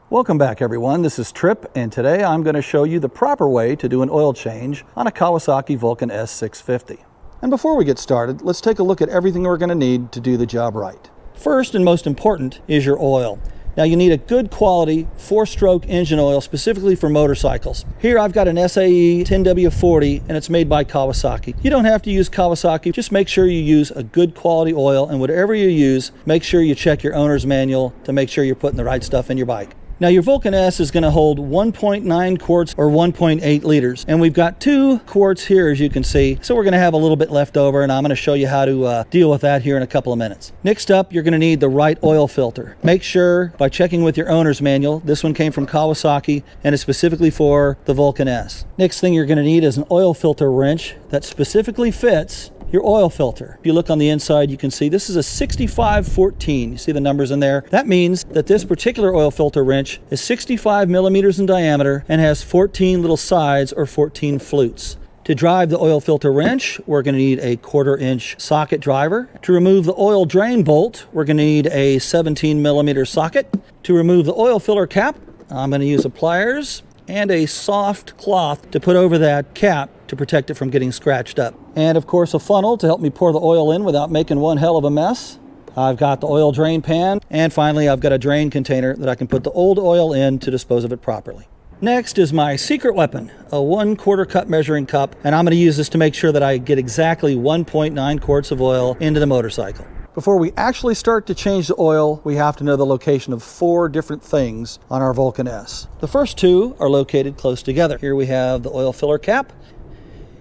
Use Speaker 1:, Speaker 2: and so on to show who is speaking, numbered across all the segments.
Speaker 1: Welcome back everyone, this is Trip, and today I'm going to show you the proper way to do an oil change on a Kawasaki Vulcan S 650. And before we get started, let's take a look at everything we're going to need to do the job right. First and most important is your oil. Now you need a good quality 4-stroke engine oil specifically for motorcycles. Here I've got an SAE 10W40 and it's made by Kawasaki. You don't have to use Kawasaki, just make sure you use a good quality oil, and whatever you use, make sure you check your owner's manual to make sure you're putting the right stuff in your bike. Now your Vulcan S is going to hold 1.9 quarts or 1.8 liters, and we've got 2 quarts here as you can see, so we're going to have a little bit left over, and I'm going to show you how to deal with that here in a couple of minutes. Next up, you're going to need the right oil filter. Make sure by checking with your owner's manual, this one came from Kawasaki and is specifically for the Vulcan S. Next thing you're going to need is an oil filter wrench that specifically fits your oil filter. If you look on the inside, you can see this is a 6514. You see the numbers in there? That means that this particular oil filter wrench is 65 millimeters in diameter and has 14 little sides or 14 flutes. To drive the oil filter wrench, we're going to need a 1/4-inch socket driver. To remove the oil drain bolt, we're going to need a 17 millimeter socket. To remove the oil filler cap, I'm going to use pliers and a soft cloth to put over that cap to protect it from getting scratched up. And of course a funnel to help me pour the oil in without making one hell of a mess. I've got the oil drain pan, and finally I've got a drain container that I can put the old oil in to dispose of it properly. Next is my secret weapon, a 1/4 cup measuring cup, and I'm going to use this to make sure that I get exactly 1.9 quarts of oil into the motorcycle. Before we actually start to change the oil, we have to know the location of 4 different things on our Vulcan S. The first 2 are located close together. Here we have the oil filler cap.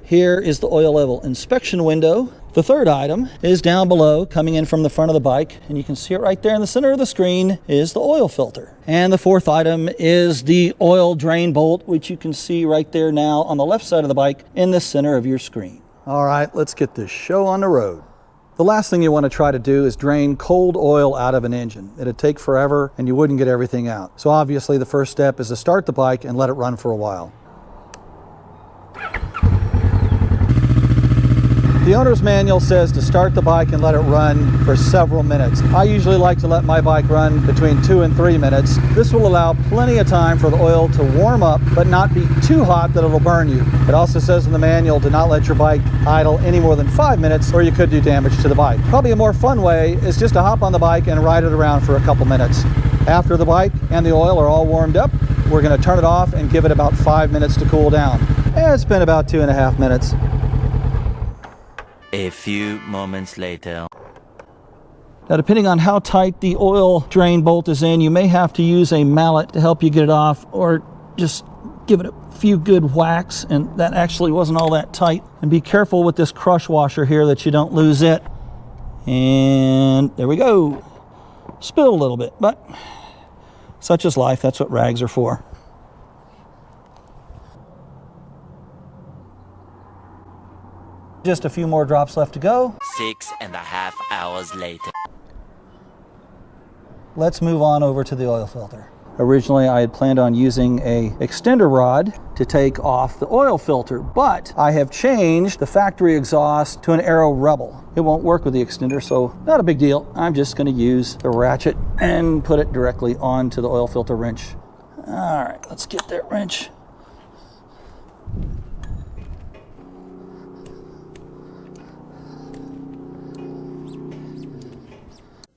Speaker 1: Here is the oil level inspection window. The third item is down below, coming in from the front of the bike, and you can see it right there in the center of the screen is the oil filter. And the fourth item is the oil drain bolt, which you can see right there now on the left side of the bike in the center of your screen. All right, let's get this show on the road. The last thing you want to try to do is drain cold oil out of an engine. It'd take forever and you wouldn't get everything out. So obviously the first step is to start the bike and let it run for a while. The owner's manual says to start the bike and let it run for several minutes. I usually like to let my bike run between 2 and 3 minutes. This will allow plenty of time for the oil to warm up, but not be too hot that it'll burn you. It also says in the manual to not let your bike idle any more than 5 minutes or you could do damage to the bike. Probably a more fun way is just to hop on the bike and ride it around for a couple minutes. After the bike and the oil are all warmed up, we're going to turn it off and give it about 5 minutes to cool down. And it's been about 2.5 minutes.
Speaker 2: A few moments later.
Speaker 1: Now, depending on how tight the oil drain bolt is in, you may have to use a mallet to help you get it off, or just give it a few good whacks, and that actually wasn't all that tight. And be careful with this crush washer here that you don't lose it. And there we go. Spilled a little bit, but such is life. That's what rags are for. Just a few more drops left to go.
Speaker 2: 6.5 hours later.
Speaker 1: Let's move on over to the oil filter. Originally, I had planned on using a extender rod to take off the oil filter, but I have changed the factory exhaust to an Aero Rebel. It won't work with the extender, so not a big deal. I'm just going to use the ratchet and put it directly onto the oil filter wrench. All right, let's get that wrench.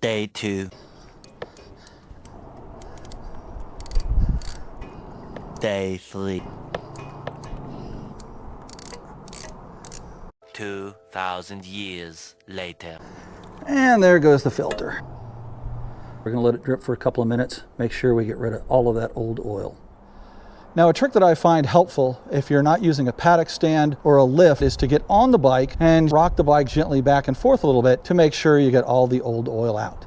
Speaker 2: Day 2. Day 3. 2,000 years later.
Speaker 1: And there goes the filter. We're going to let it drip for a couple of minutes. Make sure we get rid of all of that old oil. Now, a trick that I find helpful if you're not using a paddock stand or a lift is to get on the bike and rock the bike gently back and forth a little bit to make sure you get all the old oil out.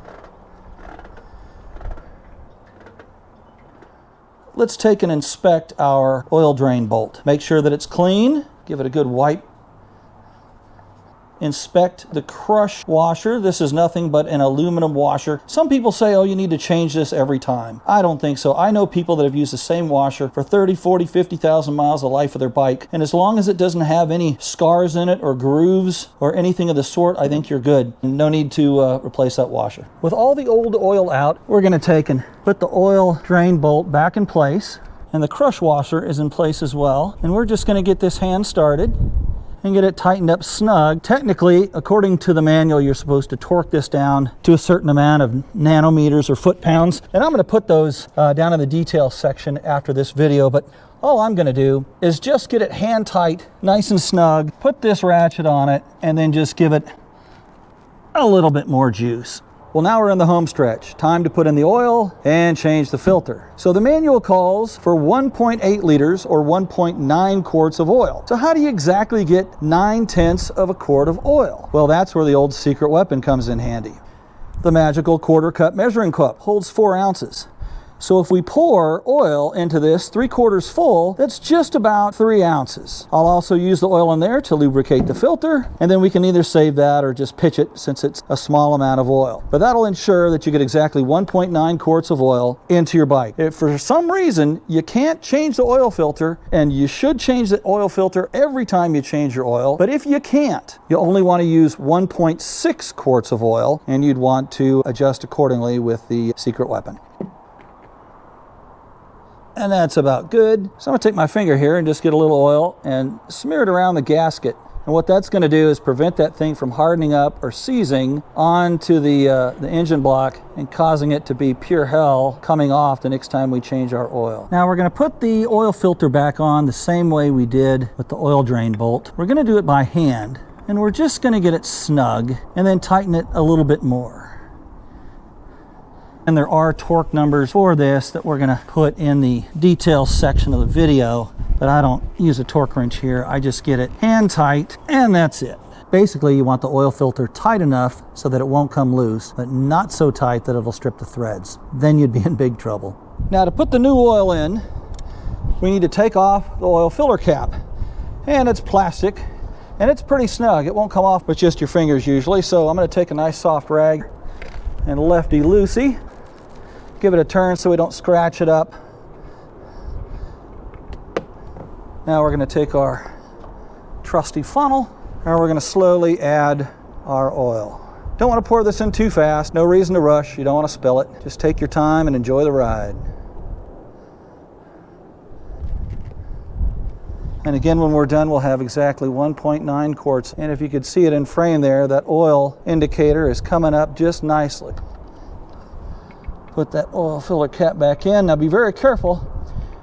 Speaker 1: Let's take and inspect our oil drain bolt. Make sure that it's clean. Give it a good wipe. inspect the crush washer. This is nothing but an aluminum washer. Some people say, oh, you need to change this every time. I don't think so. I know people that have used the same washer for 30, 40, 50,000 miles the life of their bike. And as long as it doesn't have any scars in it or grooves or anything of the sort, I think you're good. No need to replace that washer. With all the old oil out, we're going to take and put the oil drain bolt back in place. And the crush washer is in place as well. And we're just going to get this hand started and get it tightened up snug. Technically, according to the manual, you're supposed to torque this down to a certain amount of nanometers or foot-pounds. And I'm going to put those down in the details section after this video, but all I'm going to do is just get it hand tight, nice and snug, put this ratchet on it, and then just give it a little bit more juice. Well, now we're in the home stretch. Time to put in the oil and change the filter. So the manual calls for 1.8 liters or 1.9 quarts of oil. So how do you exactly get 9/10 of a quart of oil? Well, that's where the old secret weapon comes in handy. The magical quarter cup measuring cup holds 4 ounces. So if we pour oil into this 3/4 full, that's just about 3 ounces. I'll also use the oil in there to lubricate the filter, and then we can either save that or just pitch it since it's a small amount of oil. But that'll ensure that you get exactly 1.9 quarts of oil into your bike. If for some reason you can't change the oil filter, and you should change the oil filter every time you change your oil, but if you can't, you only want to use 1.6 quarts of oil, and you'd want to adjust accordingly with the secret weapon. And that's about good. So I'm going to take my finger here and just get a little oil and smear it around the gasket. And what that's going to do is prevent that thing from hardening up or seizing onto the engine block and causing it to be pure hell coming off the next time we change our oil. Now we're going to put the oil filter back on the same way we did with the oil drain bolt. We're going to do it by hand, and we're just going to get it snug and then tighten it a little bit more. And there are torque numbers for this that we're going to put in the details section of the video, but I don't use a torque wrench here. I just get it hand tight, and that's it. Basically, you want the oil filter tight enough so that it won't come loose, but not so tight that it'll strip the threads. Then you'd be in big trouble. Now to put the new oil in, we need to take off the oil filler cap. And it's plastic, and it's pretty snug. It won't come off with just your fingers usually, so I'm going to take a nice soft rag and lefty-loosey. Give it a turn so we don't scratch it up. Now we're going to take our trusty funnel and we're going to slowly add our oil. Don't want to pour this in too fast. No reason to rush. You don't want to spill it. Just take your time and enjoy the ride. And again, when we're done, we'll have exactly 1.9 quarts. And if you could see it in frame there, that oil indicator is coming up just nicely. Put that oil filler cap back in. Now be very careful.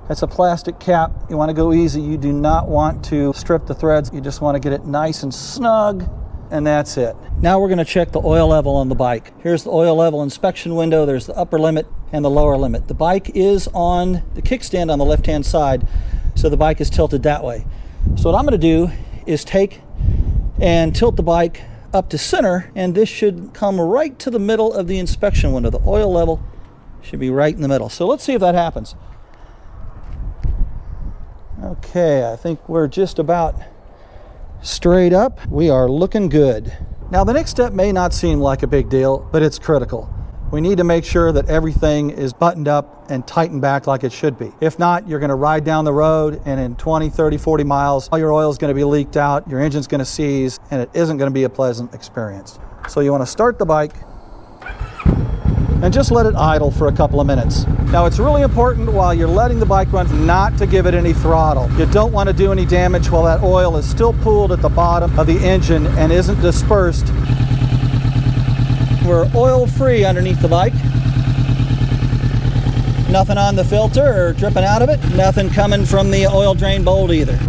Speaker 1: That's a plastic cap. You want to go easy. You do not want to strip the threads. You just want to get it nice and snug, and that's it. Now we're going to check the oil level on the bike. Here's the oil level inspection window. There's the upper limit and the lower limit. The bike is on the kickstand on the left-hand side, so the bike is tilted that way. So what I'm going to do is take and tilt the bike up to center, and this should come right to the middle of the inspection window. The oil level should be right in the middle. So let's see if that happens. Okay, I think we're just about straight up. We are looking good. Now the next step may not seem like a big deal, but it's critical. We need to make sure that everything is buttoned up and tightened back like it should be. If not, you're going to ride down the road, and in 20, 30, 40 miles, all your oil is going to be leaked out, your engine's going to seize, and it isn't going to be a pleasant experience. So you want to start the bike and just let it idle for a couple of minutes. Now it's really important while you're letting the bike run not to give it any throttle. You don't want to do any damage while that oil is still pooled at the bottom of the engine and isn't dispersed. We're oil free underneath the bike. Nothing on the filter or dripping out of it. Nothing coming from the oil drain bolt either.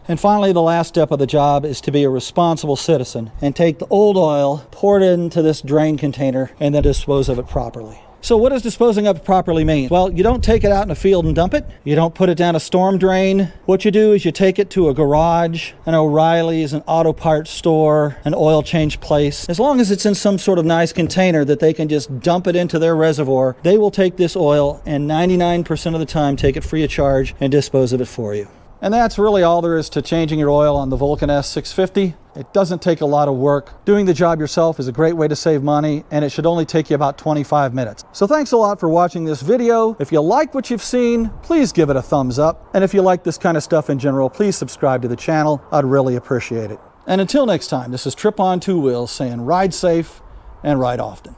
Speaker 1: And finally, the last step of the job is to be a responsible citizen and take the old oil, pour it into this drain container, and then dispose of it properly. So what does disposing of it properly mean? Well, you don't take it out in a field and dump it. You don't put it down a storm drain. What you do is you take it to a garage, an O'Reilly's, an auto parts store, an oil change place. As long as it's in some sort of nice container that they can just dump it into their reservoir, they will take this oil and 99% of the time take it free of charge and dispose of it for you. And that's really all there is to changing your oil on the Vulcan S 650. It doesn't take a lot of work. Doing the job yourself is a great way to save money, and it should only take you about 25 minutes. So thanks a lot for watching this video. If you like what you've seen, please give it a thumbs up. And if you like this kind of stuff in general, please subscribe to the channel. I'd really appreciate it. And until next time, this is Trip on Two Wheels saying ride safe and ride often.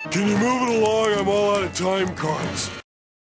Speaker 3: Can you move it along? I'm all out of time cards.